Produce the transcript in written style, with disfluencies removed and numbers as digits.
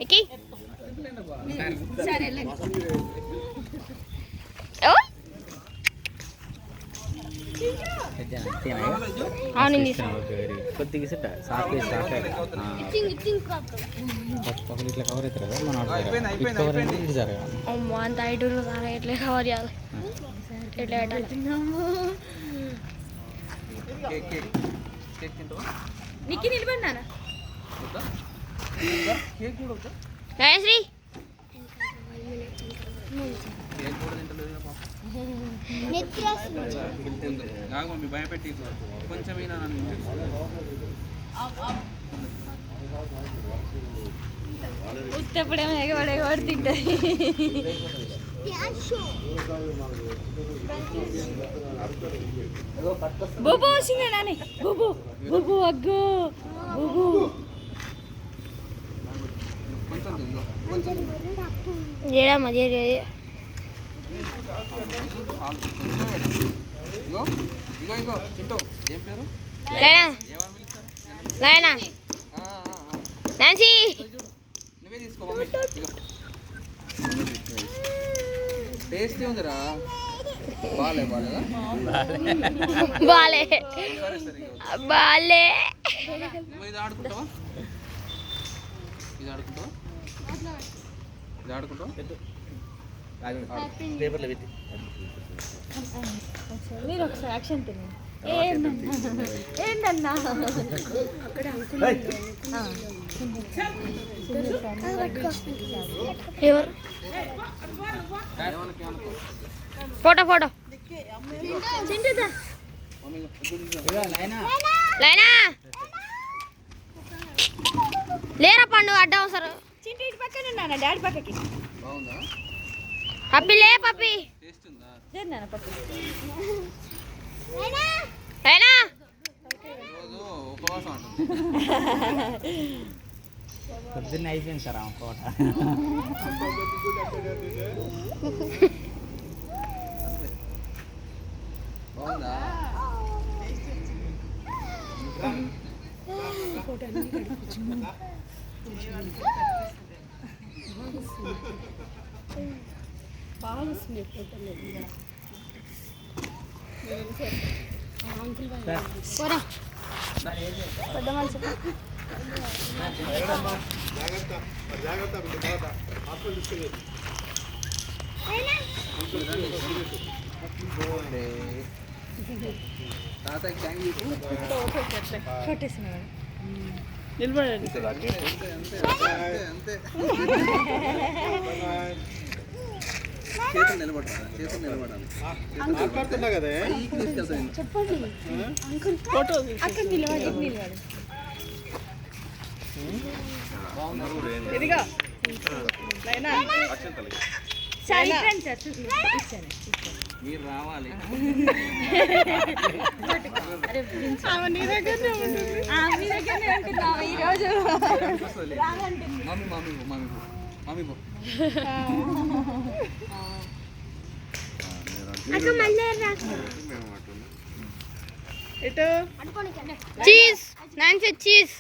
ఎక్కి కొద్దిగా సాఫ్ ఇట్లా కవర్ అవుతారు కదా అమ్మో అంత ఐటూరు ఎట్లా కవర్ చేయాలి ఎట్లా నీకు నిలబడినారా శ్రీ భయపెట్టి కొంచెం ఉత్తప్పుడేమో ఎగబడి తింటది బుబు వచ్చిందా నాని బుబు బుబు అగ్గో బుబు ఏడమ్మా లైనా నాన్సీ టేస్టీ ఉందిరా బాలే ఇది ఆడుకుంటావా పేపర్లో పెట్టి మీరు ఒకసారి యాక్షన్ తినండి ఏంటన్నా ఎవరు ఫోటో లేరా పండు అడ్డ అవసరం చింటి ఇటు పక్కన ఉన్నానా డాడీ పక్కకి పప్పి లే పప్పి పప్పి పొద్దున్నే అయిపోయింది సార్ ఆమె కోట పెద్ద మనిషి నిలబడండి చేతులు నిలబడాలి చెప్పండి ఫోటో అక్కడ నిలబడి ఇదిగో మీరు రావాలి చీజ్ నాన్సీ చీజ్